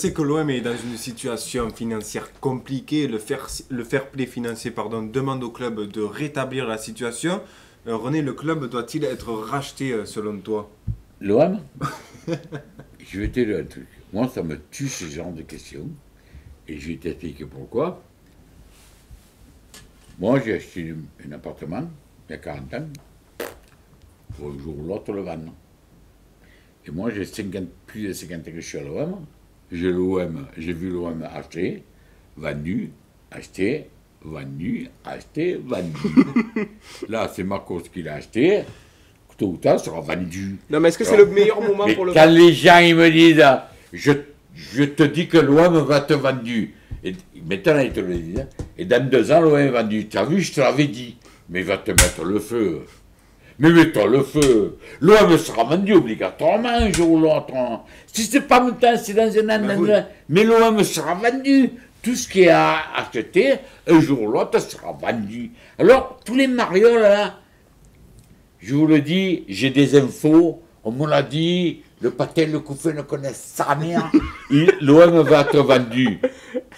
sait que l'OM est dans une situation financière compliquée. Le fair play financier demande au club de rétablir la situation. René, le club doit-il être racheté selon toi? L'OM. Je vais te dire un truc. Moi, ça me tue ce genre de questions. Et je vais t'expliquer pourquoi. Moi, j'ai acheté un appartement il y a 40 ans. Pour un jour ou l'autre le vendre. Et moi, j'ai plus de 50 ans que je suis à l'OM. J'ai vu l'OM acheter, vendu, acheter, vendu, acheter, vendu. Là, c'est Marcos qui l'a acheté. Tôt ou tard, ça sera vendu. Non, mais est-ce que c'est le meilleur moment pour le quand les gens ils me disent, je te dis que l'OM va te vendu. Et maintenant, ils te le disent. Et dans 2 ans, l'OM est vendu. Tu as vu, je te l'avais dit. Mais il va te mettre le feu. Mais mets-toi le feu. L'OM sera vendu obligatoirement un jour ou l'autre. Si c'est pas maintenant, c'est dans un an. Oui. Mais l'OM sera vendu. Tout ce qui est à acheter, un jour ou l'autre, sera vendu. Alors, tous les marioles, là, je vous le dis, j'ai des infos, on me l'a dit, le Patel, le Couffet ne connaissent sa mère, l'OM va être vendu.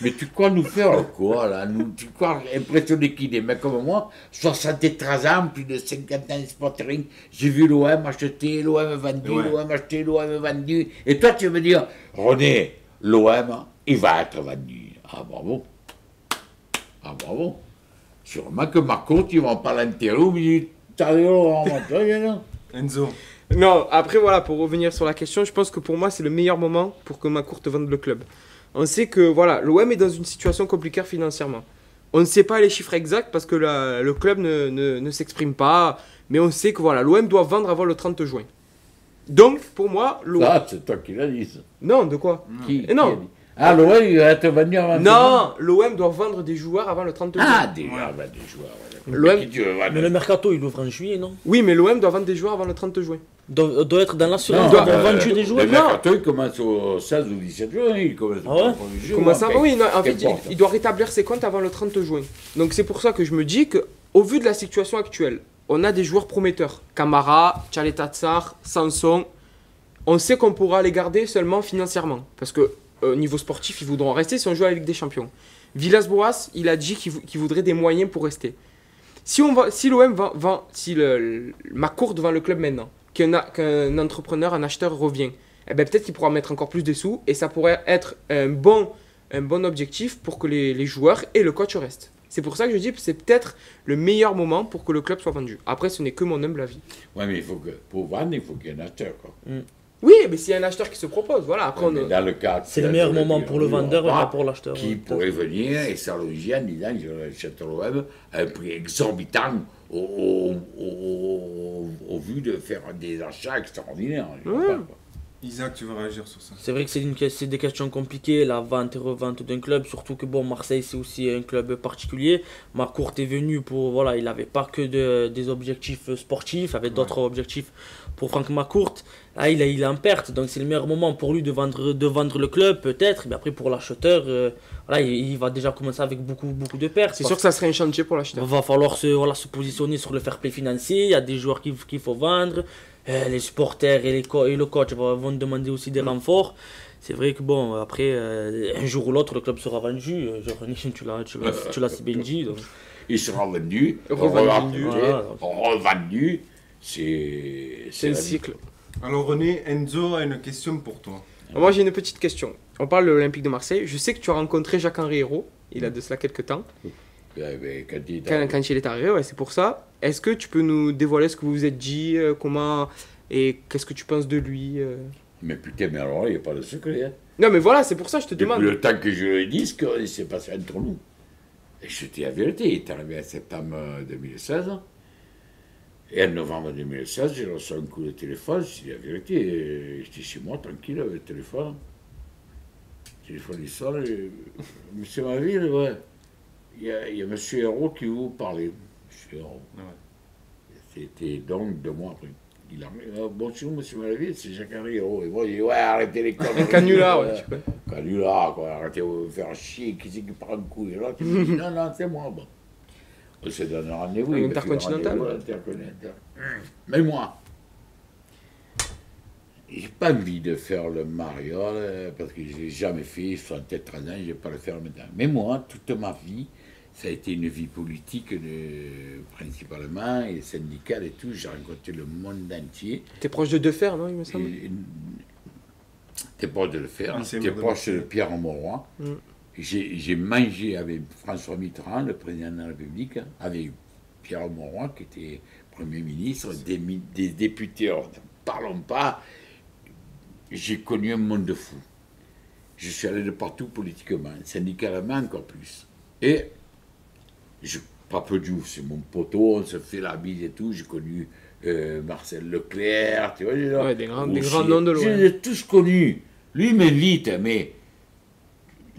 Mais tu crois nous faire quoi, là? Tu crois impressionner qui? Des mecs comme moi, 73 ans, plus de 50 ans de sporting, j'ai vu l'OM acheter, l'OM vendu, Ouais. l'OM acheté, l'OM vendu. Et toi, tu veux me dire, René, l'OM, il va être vendu. Ah, bravo. Ah, bravo. Sûrement que Marco, tu vas pas l'enterrer au milieu. Enzo. Non, après voilà, pour revenir sur la question, je pense que pour moi c'est le meilleur moment pour que McCourt vende le club. On sait que voilà, l'OM est dans une situation compliquée financièrement. On ne sait pas les chiffres exacts parce que le club ne s'exprime pas, mais on sait que voilà, l'OM doit vendre avant le 30 juin. Donc pour moi, l'OM... Ah, c'est toi qui l'as dit, ça. Non, de quoi? Qui non. a dit Ah, l'OM, il va être vendu avant. Non, l'OM doit vendre des joueurs avant le 30 juin. Ah, des joueurs, ben, des joueurs. L'OM... Qui tu veux vendre? Mais le mercato, il ouvre en juillet, non? Oui, mais l'OM doit vendre des joueurs avant le 30 juin. Doit être dans l'assurance Non, d'avoir vendu des joueurs. Le mercato, il commence au 16 ou 17 juin. Il commence Ah ouais au premier jour, Comment ça après, Oui, non, en fait, qu'importe. il doit rétablir ses comptes avant le 30 juin. Donc c'est pour ça que je me dis que, au vu de la situation actuelle, on a des joueurs prometteurs. Camara, Tchaleta Tsar, Sanson. On sait qu'on pourra les garder seulement financièrement. Parce que au niveau sportif, ils voudront rester si on joue à la Ligue des Champions. Villas-Boas, il a dit qu'il voudrait des moyens pour rester. Si l'OM si McCourt vend le club maintenant, qu'un entrepreneur, un acheteur revient, eh ben peut-être qu'il pourra mettre encore plus de sous et ça pourrait être un bon objectif pour que les joueurs et le coach restent. C'est pour ça que je dis que c'est peut-être le meilleur moment pour que le club soit vendu. Après, ce n'est que mon humble avis. Ouais, mais pour vendre, il faut qu'il y ait un acheteur, quoi. Oui, mais s'il y a un acheteur qui se propose, voilà. Après, Mais dans le cas, C'est le meilleur moment pour le vendeur et pas pour l'acheteur. Qui pourrait venir et s'allonger en disant je l'achète l'OM à un prix exorbitant au vu de faire des achats extraordinaires. Je vois pas, quoi. Isaac, tu veux réagir sur ça? C'est vrai que c'est des questions compliquées, la vente et revente d'un club, surtout que bon, Marseille c'est aussi un club particulier. McCourt est venu pour, voilà, il n'avait pas que des objectifs sportifs, il avait d'autres objectifs pour Franck McCourt. Là, il est en perte, donc c'est le meilleur moment pour lui de vendre le club, peut-être. Mais après, pour l'acheteur, voilà, il va déjà commencer avec beaucoup de pertes. c'est sûr que ça serait un chantier pour Il l'acheteur. va falloir se positionner sur le fair play financier, il y a des joueurs qu'il faut vendre. Les supporters et le coach vont demander aussi des renforts. C'est vrai que bon, après, un jour ou l'autre, le club sera vendu. René, tu l'as si bien dit. Donc. Il sera vendu, Revendu. revendu. C'est un la vie. cycle. Alors René, Enzo a une question pour toi. Moi, j'ai une petite question. On parle de l'Olympique de Marseille. Je sais que tu as rencontré Jacques-Henri Hérault, il a de cela quelques temps. Quand il est arrivé, ouais, c'est pour ça. Est-ce que tu peux nous dévoiler ce que vous vous êtes dit, comment et qu'est-ce que tu penses de lui Mais putain, mais alors là, il n'y a pas de secret. Hein. Non, mais voilà, c'est pour ça que je te Depuis demande. le temps que je le dis, ce qui s'est passé entre nous. Et je te dis la vérité, il est arrivé en septembre 2016. Et en novembre 2016, j'ai reçu un coup de téléphone, je dis la vérité, j'étais chez moi, tranquille, avec le téléphone. Le téléphone, il sonne, et, Monsieur Maville, ouais, il y a Monsieur Hérault qui vous parlait. Monsieur Hérault. Ouais. C'était donc 2 mois après. Il a dit, bonjour Monsieur Maville, c'est Jacques-Henri Hérault. Et moi, j'ai dit, ouais, arrêtez les conneries. Un canular, ouais, tu peux. Canular, quoi, arrêtez de vous faire chier, qui c'est qui prend un coup? Et là, tu me dis, non, non, c'est moi, bon. On se donne un rendez-vous. Un il me fait intercontinental. rendez-vous, intercontinental. Mais moi, j'ai pas envie de faire le mariole parce que je l'ai jamais fait, 73 ans, je ne vais pas le faire maintenant. Mais moi, toute ma vie, ça a été une vie politique principalement, et syndicale et tout. J'ai rencontré le monde entier. T'es proche de Defer, non, il me semble? T'es proche de le faire, Ancien t'es maire de proche de Marseille. Pierre Mauroy. J'ai mangé avec François Mitterrand, le président de la République, avec Pierre Mauroy, qui était Premier ministre, des députés. Alors, parlons pas. J'ai connu un monde de fou. Je suis allé de partout politiquement, syndicalement encore plus. Et Pape Diouf, c'est mon poteau, on se fait la bise et tout. J'ai connu Marcel Leclerc, tu vois. Ouais, des grands noms de l'OM. Je les ai tous connus. Lui, il m'invite, mais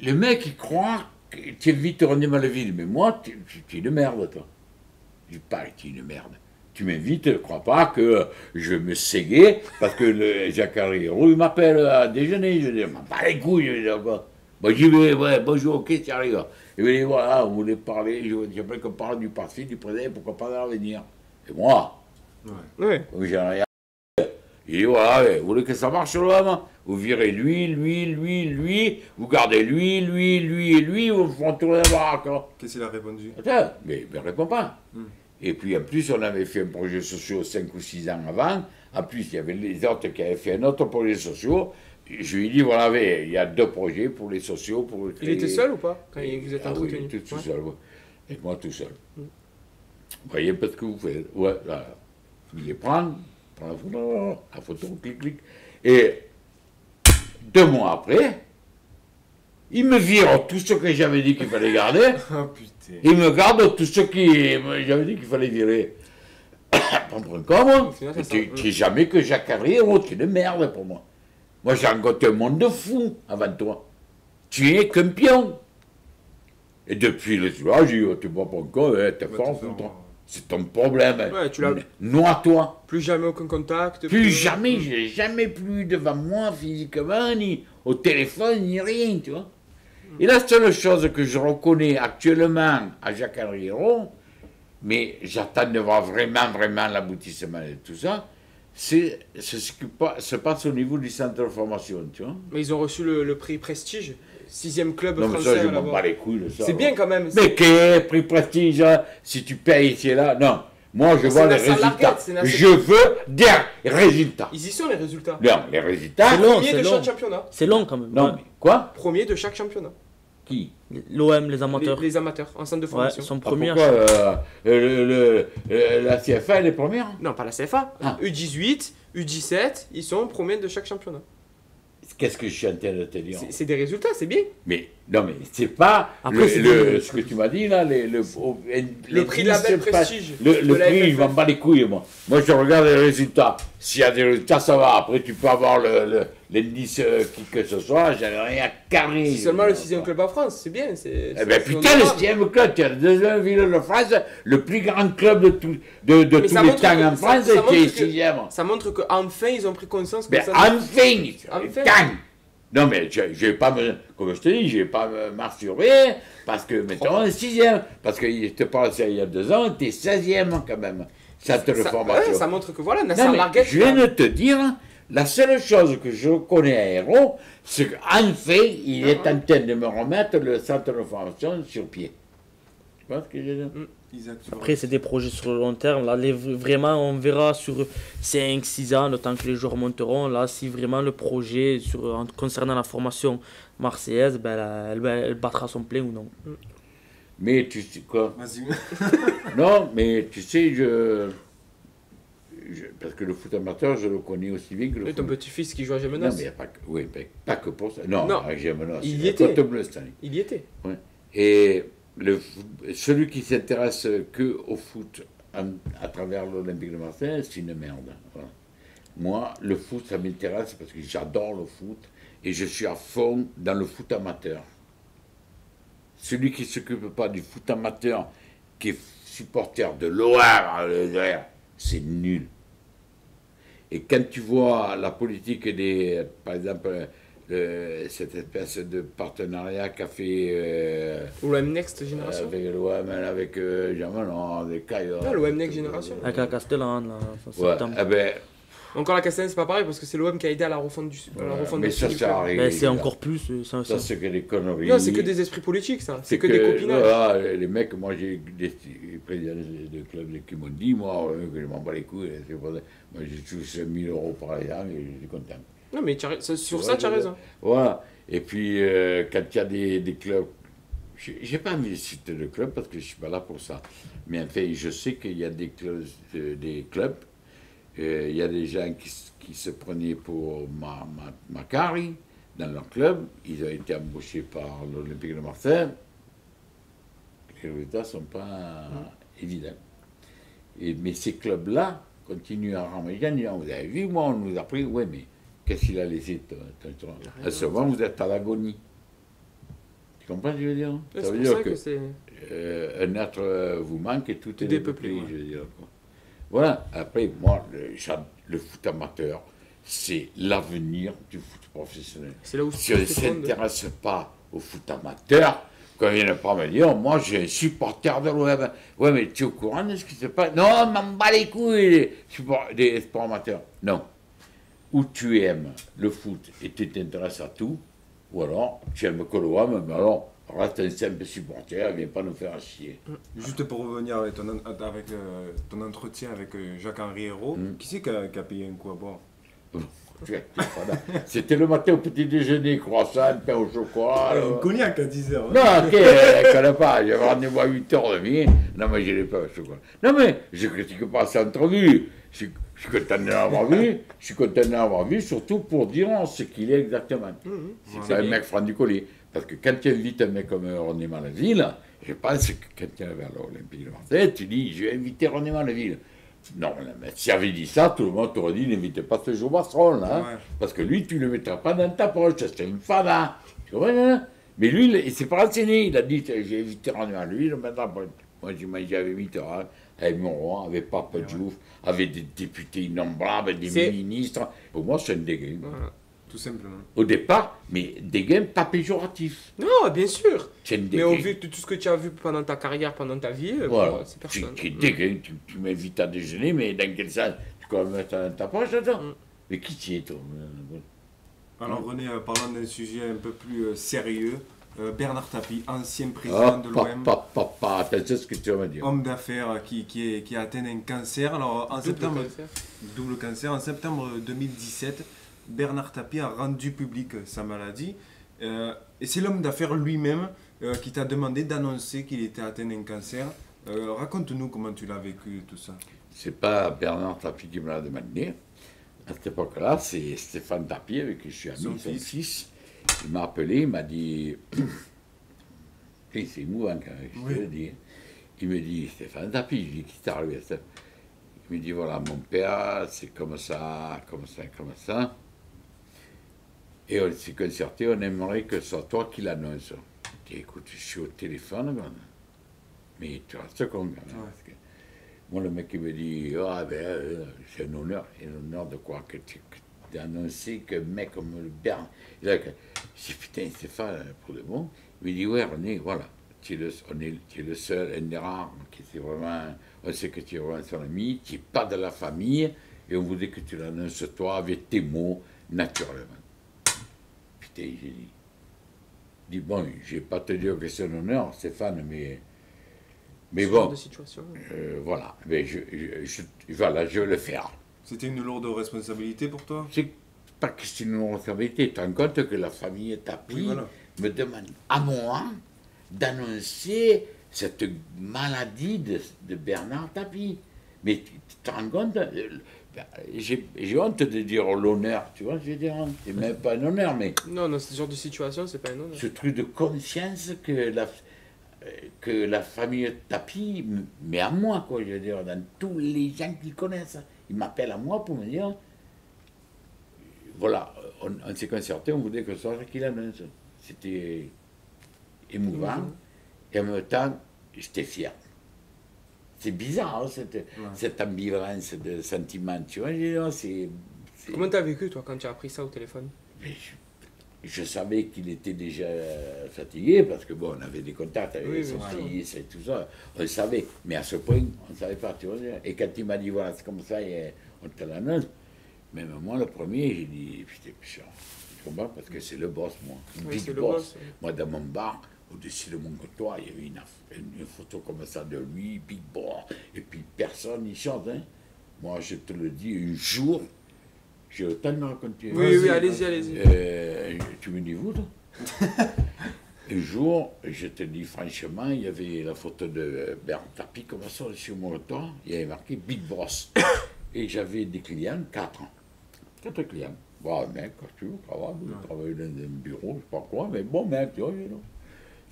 le mec, il croit que tu invites René Maleville. Mais moi, tu es une merde, toi. Je dis pas, tu es une merde. Tu m'invites, ne crois pas que je vais me séguer parce que le Jacques Arriero, il m'appelle à déjeuner. Je dis, m'en bats les couilles. Je dis, quoi. Bon, j'y vais, ouais, bonjour, ok, tu arrives. Il me dit, voilà, on voulait parler, j'aimerais qu'on parle du parti, du président, pourquoi pas de l'avenir. Et moi, Ouais. j'ai rien. Il dit, voilà, ouais, vous voulez que ça marche l'homme? Vous virez lui, vous gardez lui et lui, vous font tourner la baraque. Hein. Qu'est-ce qu'il a répondu? Attends, mais réponds pas. Et puis en plus, on avait fait un projet social 5 ou 6 ans avant. En plus, il y avait les autres qui avaient fait un autre projet social. Je lui ai dit, voilà, il y a 2 projets pour les sociaux. Pour Il était seul ou pas quand vous êtes entretenu? Oui, tout Ouais. seul, ouais. Et moi tout seul. Vous voyez pas ce que vous faites. Ouais, là. Il les prend la photo, clic. Et 2 mois après, il me vire tout ce que j'avais dit qu'il fallait garder. Ah putain. Il me garde tout ce que j'avais dit qu'il fallait virer. Pas pour un con, moi. Au final, c'est ça. Tu n'es jamais que Jacques Arriero, tu es une merde pour moi. Moi, j'ai rencontré un monde de fous avant toi. Tu es qu'un pion. Et depuis le soir, j'ai dit, oh, tu vois pas un con, t'es fort, toi. C'est ton problème. Ouais, tu l'as- Noie-toi. Plus jamais aucun contact. Plus jamais, je l'ai jamais plus devant moi physiquement, ni au téléphone, ni rien, tu vois. Et la seule chose que je reconnais actuellement à Jacques Arriero, mais j'attends de voir vraiment l'aboutissement de tout ça, c'est ce qui se passe au niveau du centre de formation, tu vois. Mais ils ont reçu le prix Prestige, 6e club Non, mais français ça, je à m'en bats l'avoir. les couilles de ça. C'est bien quand même. Mais quel prix prestige, hein, si tu payes ici et là, non. Moi, je vois les Nasser résultats. Larguette, c'est Nasser- Je veux des résultats. Ils y sont les résultats. Non, les résultats. C'est long, Premier c'est de long. chaque championnat. C'est long quand même. Non, ouais. mais quoi? Premier de chaque championnat. Qui? L'OM, les amateurs. Les amateurs en centre de Ouais, formation. ils sont Ah, premiers. à pourquoi chaque- la CFA, elle est première? Non, pas la CFA. Ah. U18, U17, ils sont premiers de chaque championnat. Qu'est-ce que je suis en train de te dire? C'est des résultats, c'est bien. Mais non, mais c'est pas Après, ce que tu m'as dit là, Le prix de la belle prestige. Le de la prix, je FFF. m'en bats les couilles, moi. Moi, je regarde les résultats. S'il y a des résultats, ça va. Après, tu peux avoir l'indice qui que ce soit, j'en ai rien à carrer. C'est seulement le 6e club en France, c'est bien. Eh ben putain, le 6e club, tu as la deuxième ville de France, le plus grand club de tous Mais les ça montre temps que- en France, ça et montre qui est que- 6e. Ça montre qu'enfin, ils ont pris conscience que Mais ça... enfin, Enfin. gang. Non, mais je vais pas me, comme je te dis, je vais pas me masturber, parce que, mettons, 6e, parce que je te parle ça il y a 2 ans, t'es 16e quand même, centre de formation. ouais, ça montre que voilà, Non, Nasser mais Larguette... je viens de te dire, la seule chose que je connais à Hérault, c'est qu'enfin, il est en train de me remettre le centre de formation sur pied. Tu vois ce que je veux dire? Isaac, tu vois. Après, c'est des projets sur le long terme. Là, vraiment, on verra sur 5-6 ans, le temps que les joueurs monteront. Là, si vraiment le projet concernant la formation marseillaise, ben, elle battra son plein ou non. Mais tu sais quoi? Vas-y. Non, mais tu sais, parce que le foot amateur, je le connais aussi bien que le Et ton foot. petit-fils qui joue à Non, Gémenos, mais il n'y a pas que, oui, mais pas que pour ça. Non, Non. avec Gémenos, Il c'est y la était. Côte Bleue cette année. il y était. Ouais. Et celui qui s'intéresse que au foot à travers l'Olympique de Marseille, c'est une merde. Voilà. Moi, le foot, ça m'intéresse parce que j'adore le foot et je suis à fond dans le foot amateur. Celui qui ne s'occupe pas du foot amateur, qui est supporter de l'OM, c'est nul. Et quand tu vois la politique par exemple, cette espèce de partenariat qu'a fait Ou l'OM Next Génération. avec l'OM, avec Jean-Manon, avec Caillot. Ah, l'OM Next Génération. Avec la Castellane, là, en Ouais, septembre. eh ben, Encore la Castagne, c'est pas pareil parce que c'est l'OM qui a aidé à la refonte du, à la refonte Mais du ça, du ça club. arrive. Mais c'est encore plus. Ça, c'est que des conneries. Non, c'est que des esprits politiques, ça. C'est que des copinages. Voilà, les mecs, moi, j'ai des présidents de clubs qui m'ont dit, moi, que je m'en bats les couilles. Moi, j'ai touché 5000 € par an et je suis content. Non, mais sur ça, tu as raison. Voilà. Et puis, quand il y a des clubs, j'ai pas envie de citer de clubs parce que je suis pas là pour ça. Mais en fait, je sais qu'il y a des clubs, il y a des gens qui se prenaient pour Macari dans leur club. Ils ont été embauchés par l'Olympique de Marseille. Les résultats ne sont pas évidents. Mais ces clubs-là continuent à ramener. Vous avez vu, moi, on nous a pris. Oui, mais qu'est-ce qu'il a laissé à ce moment, vous êtes à l'agonie. Tu comprends ce que je veux dire? Ça veut dire que un être vous manque et tout est dépeuplé, je veux dire. Voilà. Après, moi, le foot amateur, c'est l'avenir du foot professionnel. C'est là où si on ne s'intéresse pas au foot amateur, quand il ne pas me dire, moi j'ai un supporter de l'OM. Ouais, mais tu es au courant de ce qui se passe? Non, m'en bats les couilles des sports amateurs. Non. Ou tu aimes le foot et tu t'intéresses à tout, ou alors tu aimes que l'OM, mais alors reste un simple supporter, viens pas nous faire chier. Juste pour revenir avec ton entretien avec Jacques-Henri Hérault, qui c'est qui a payé un coup à boire? C'était le matin au petit déjeuner, croissant, pain au chocolat. Un cognac à 10h. Non, ok, je connais pas, j'avais rendez-vous à 8h30. Non, mais je n'ai pas au chocolat. Non, mais je critique pas cette entrevue. Je suis content de l'avoir vu. Je suis content de l'avoir vu, surtout pour dire ce qu'il est exactement. C'est un mec franc du collier. Parce que quand tu invites un mec comme René Malaville, je pense que quand tu es vers l'Olympique de Marseille, tu dis, je vais inviter René Malaville. Non, mais si avait dit ça, tout le monde t'aurait dit, n'invitez pas ce jour Basseron, là. Hein, parce que lui, tu ne le mettras pas dans ta poche, c'est une fada. Tu vois, hein? Mais lui, il s'est pas renseigné. Il a dit, j'ai invité René Malaville, maintenant, moi, j'ai mangé avec Mitterrand, avec Monroy, avec Papa Diouf, avec des députés innombrables, des ministres. Pour moi, c'est un dégain. Voilà. Tout simplement. Au départ, mais dégain pas péjoratif. Non, bien sûr. Mais au vu de tout ce que tu as vu pendant ta carrière, pendant ta vie, voilà. C'est personne. Tu dégain, tu m'invites à déjeuner, mais dans quel sens? Tu peux me mettre dans ta poche, attends. Mais qui tu es, toi? Alors, René, parlant d'un sujet un peu plus sérieux, Bernard Tapie, ancien président de l'OM. Attends, c'est ce que tu vas me dire. Homme d'affaires qui a atteint un cancer. Alors, en septembre, double cancer. En septembre 2017, Bernard Tapie a rendu public sa maladie. Et c'est l'homme d'affaires lui-même qui t'a demandé d'annoncer qu'il était atteint d'un cancer. Raconte-nous comment tu l'as vécu, tout ça. C'est pas Bernard Tapie qui me l'a demandé. À cette époque-là, c'est Stéphane Tapie, avec qui je suis ami, son fils. Il m'a appelé, il m'a dit... c'est émouvant quand même, je te le dis. Il me dit, Stéphane Tapie, je dis, qui t'est arrivé? Il me dit, voilà, mon père, c'est comme ça, comme ça, comme ça. Et on s'est concerté, on aimerait que ce soit toi qui l'annonce. Je dis, écoute, je suis au téléphone, mais tu restes con, quand même. Parce que moi, le mec, il me dit, c'est un honneur. Et l'honneur de quoi? D'annoncer qu'un mec comme le Bernard. Je dis, putain, Stéphane, pour de bon. Il me dit, ouais, René, voilà. Tu es le seul, un des rares, qui était vraiment. On sait que tu es vraiment son ami, tu n'es pas de la famille, et on voudrait que tu l'annonces toi avec tes mots, naturellement. Putain, j'ai dit, bon, je ne vais pas te dire que c'est un honneur, Stéphane, mais bon. De situation. Voilà, mais voilà, je vais le faire. C'était une lourde responsabilité pour toi? C'est pas que c'est une lourde responsabilité. Tu te rends compte que la famille Tapie me demande à moi d'annoncer cette maladie de Bernard Tapie. Mais tu te rends compte, j'ai honte de dire l'honneur, tu vois, je veux dire, c'est même pas un honneur, mais... Non, ce genre de situation, c'est pas un honneur. Ce truc de conscience que la famille Tapie met à moi, quoi, je veux dire, dans tous les gens qui connaissent. Ils m'appellent à moi pour me dire, voilà, on s'est concerté, on voulait que ce soit qu'il annonce. C'était émouvant, et en même temps, j'étais fier. C'est bizarre, hein, cette ambivalence de sentiments, tu vois, Comment t'as vécu, toi, quand tu as appris ça au téléphone? Je savais qu'il était déjà fatigué, parce que bon, on avait des contacts avec son fils et tout ça, on le savait, mais à ce point, on ne savait pas, tu vois. Et quand il m'a dit, voilà, c'est comme ça, et on te l'annonce, Même moi, le premier, j'ai dit, putain, je comprends parce que c'est le boss, moi. Oui, Big c'est le boss. boss. Moi, dans mon bar, au-dessus de mon comptoir, il y avait une photo comme ça de lui, Big Boss. Et puis personne n'y chante. Hein. Moi, je te le dis, un jour, j'ai le temps de me raconter. Oui, oui, allez-y, allez-y. Tu me dis vous, toi Un jour, je te dis franchement, il y avait la photo de Bernard Tapie comme ça sur mon comptoir. Il y avait marqué Big Boss. Et j'avais des clients, 4 ans. 4 clients. Bon, mec, costume, cravate, travailler dans un bureau, je sais pas quoi, mais bon, mec, tu vois, non.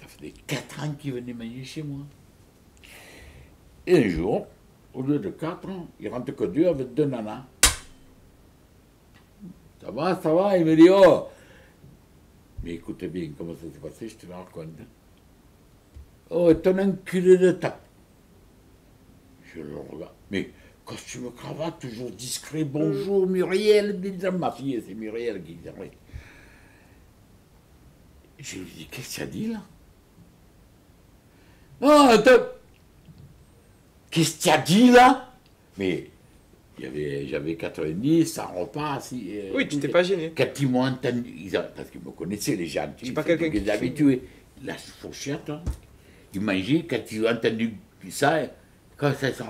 Ça faisait 4 ans qu'ils venaient manger chez moi. Et un jour, au lieu de 4 ans, il rentre que 2 avec 2 nanas. Ça va, il me dit, oh. Mais écoute bien comment ça s'est passé, je te le raconte. Oh, ton enculé de tape. Je le regarde. Mais costume cravate, toujours discret, bonjour Muriel, ma fille, c'est Muriel qui dit. Je lui dis, qu'est-ce que tu as dit là? Oh, attends. Qu'est-ce que tu as dit là? Mais j'avais 90, ça repasse. Oui, tu t'es pas gêné. Quand ils m'ont entendu, parce qu'ils me connaissaient, les gens, C'est pas quelqu'un qui les habitués. La fourchette, hein, ils mangeaient, quand ils ont entendu ça, quand ça s'est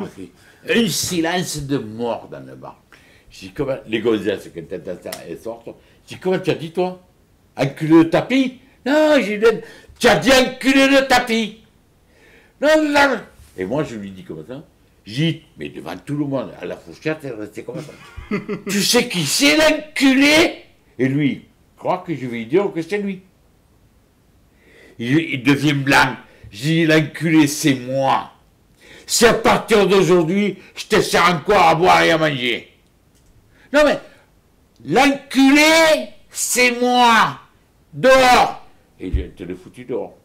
fait, un silence de mort dans le bar. Je dis, comment, les gonzesses, quand elles sortent, je dis, comment tu as dit, toi? Enculé de tapis? Non, j'ai dit, tu as dit enculé de tapis. Non, non. Et moi, je lui dis comme ça. J'ai dit, mais devant tout le monde, à la fourchette, elle restait comme ça. Tu sais qui c'est l'enculé? Et lui, il croit que je vais lui dire que c'est lui. Il devient blanc. J'ai dit, l'enculé, c'est moi. C'est à partir d'aujourd'hui, je te sers encore à boire et à manger. Non mais, l'enculé, c'est moi. Dehors. Et je te l'ai foutu dehors.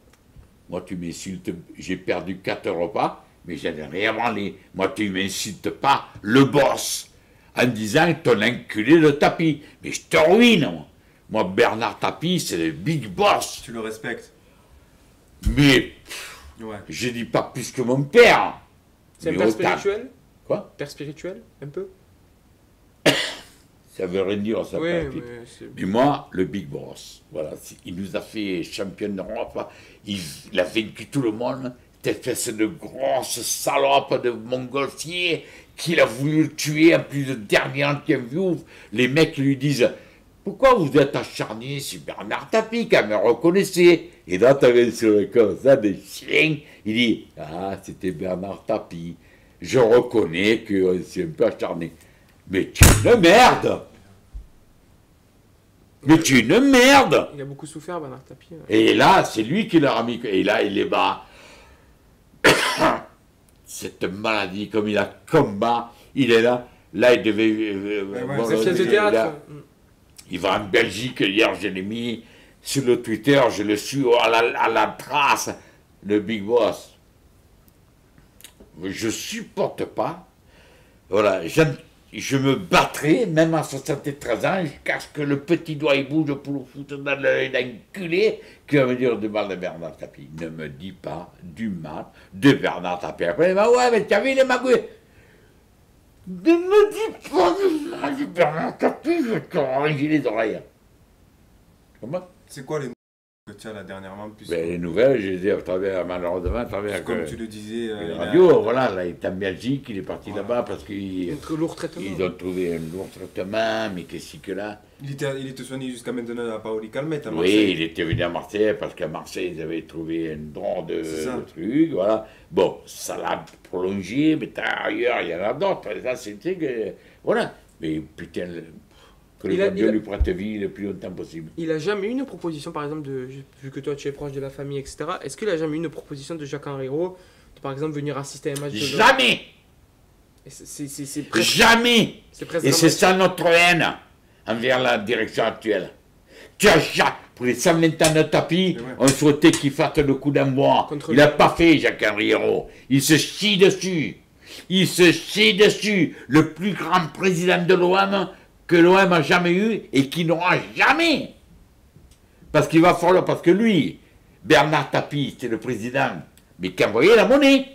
Moi, tu m'insultes, j'ai perdu 4 repas, mais j'en ai rien branlé. Moi, tu m'insultes pas le boss en disant ton enculé de tapis. Mais je te ruine, moi. Moi, Bernard Tapie, c'est le big boss. Tu le respectes. Mais, Ouais. je dis pas plus que mon père. C'est un Mais père autant. spirituel? Quoi? Père spirituel, un peu? Ça veut rien dire, ça. Oui, père. mais c'est... Mais moi, le Big Boss, voilà, il nous a fait champion d'Europe, il a vaincu tout le monde, cette espèce de grosse salope de montgolfier qu'il a voulu le tuer en plus de dernier interview. Les mecs lui disent, pourquoi vous êtes acharné sur Bernard Tapie, quand me reconnaissez? Et là, tu avais sur le comme ça des chiens, il dit, ah, c'était Bernard Tapie, je reconnais que c'est un peu acharné. Mais tu es une merde! Mais tu es une merde! Il a beaucoup souffert, Bernard Tapie. Ouais. Et là, c'est lui qui leur a mis. Et là, il est bas. Cette maladie, comme il a combat, il est là. Là, il devait. ouais, C'est pièce de théâtre. Il va en Belgique. Hier, je l'ai mis sur le Twitter. Je le suis à la trace. Le Big Boss. Je supporte pas. Voilà, je me battrai, même à 73 ans, jusqu'à ce que le petit doigt il bouge pour le foutre dans l'œil d'un culé qui va me dire du mal de Bernard Tapie. Ne me dis pas du mal de Bernard Tapie. Après, bah ouais, mais t'as vu les magouilles? Ne me dis pas du mal de Bernard Tapie, je vais te ranger les oreilles. Comment? C'est quoi les mots que tu as là dernièrement plus Ben, les nouvelles, je les ai à travers, malheureusement, à travers comme tu le disais, les il radios. Voilà, là, il est en Belgique, il est parti Voilà. là-bas parce qu'ils Un très lourd traitement. ont trouvé un lourd traitement, mais qu'est-ce que là? il était soigné jusqu'à maintenant à Paoli Calmette à Oui, Marseille. il était venu à Marseille parce qu'à Marseille, ils avaient trouvé un don de C'est ça. trucs, voilà. Bon, ça l'a prolongé, mais ailleurs, il y en a d'autres. Ça, c'est que. Voilà. Mais putain, que le bon Dieu lui prête vie le plus longtemps possible. Il a jamais eu une proposition, par exemple, vu que toi tu es proche de la famille, etc. Est-ce qu'il a jamais eu une proposition de Jacques Henriot, de, par exemple, venir assister à un match de... Jamais! C'est presque... Jamais! C'est presque... Et c'est ça notre haine envers la direction actuelle. Tu as pour les 120 ans de tapis, Ouais. on souhaitait qu'il fasse le coup d'envoi. Contre Il le- n'a pas fait, Jacques Henriot. Il se chie dessus. Il se chie dessus. Le plus grand président de l'OM que l'OM a jamais eu et qui n'aura jamais. Parce qu'il va falloir, parce que lui, Bernard Tapie, c'était le président, mais qui envoyait la monnaie.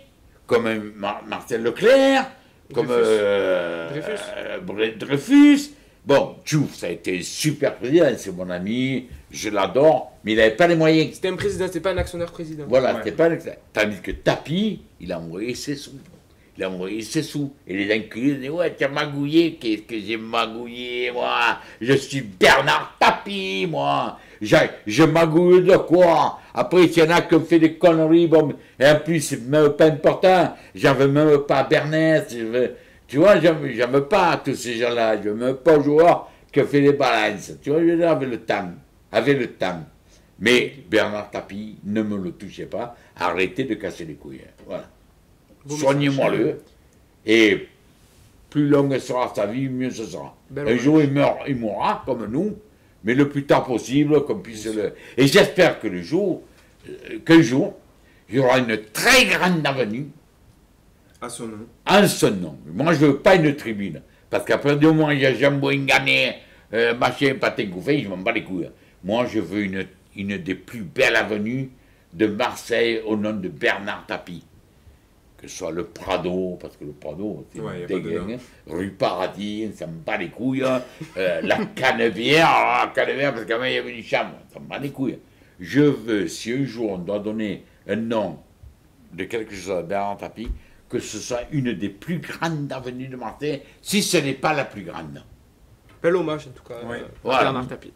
Comme Marcel Leclerc, comme Dreyfus. Dreyfus. Bon, Diouf, ça a été un super président, c'est mon ami, je l'adore, mais il n'avait pas les moyens. C'était un président, c'était pas un actionnaire président. Voilà, Ouais. c'était pas un... Tandis que Tapi, il a envoyé ses sous. Il a envoyé ses sous. Et les inculés disaient, ouais, tu as magouillé. Qu'est-ce que j'ai magouillé, moi? Je suis Bernard Tapie, moi. Je magouille de quoi? Après, s'il y en a qui ont fait des conneries, bon, et en plus, c'est même pas important. J'en veux même pas Bernès. Tu vois, j'aime pas tous ces gens-là. Je veux même pas aux joueurs qui ont fait des balances. Tu vois, je veux dire, avec le temps. Avec le temps. Mais Bernard Tapie, ne me le touchez pas. Arrêtez de casser les couilles. Voilà. Soignez-moi-le. Et plus longue sera sa vie, mieux ce sera. Bel Un hommage. jour, il mourra, comme nous, mais le plus tard possible, qu'on puisse le... Et j'espère que qu'un jour, il y aura une très grande avenue À son nom. en son nom. Moi, je veux pas une tribune. Parce qu'après, du moment il y a Jean Boingané, machin, Patin Gouffin, je m'en bats les couilles. Moi, je veux une des plus belles avenues de Marseille au nom de Bernard Tapie. Que ce soit le Prado, parce que le Prado, c'est Ouais, y a pas dégueu, dedans. hein. Rue Paradis, ça me bat les couilles. La Canebière, parce qu'avant, il y avait une chambre, ça me bat les couilles. Je veux, si un jour on doit donner un nom de quelque chose à Bernard Tapie, que ce soit une des plus grandes avenues de Marseille, si ce n'est pas la plus grande. Bel hommage en tout cas Ouais. à Voilà. Bernard Tapie.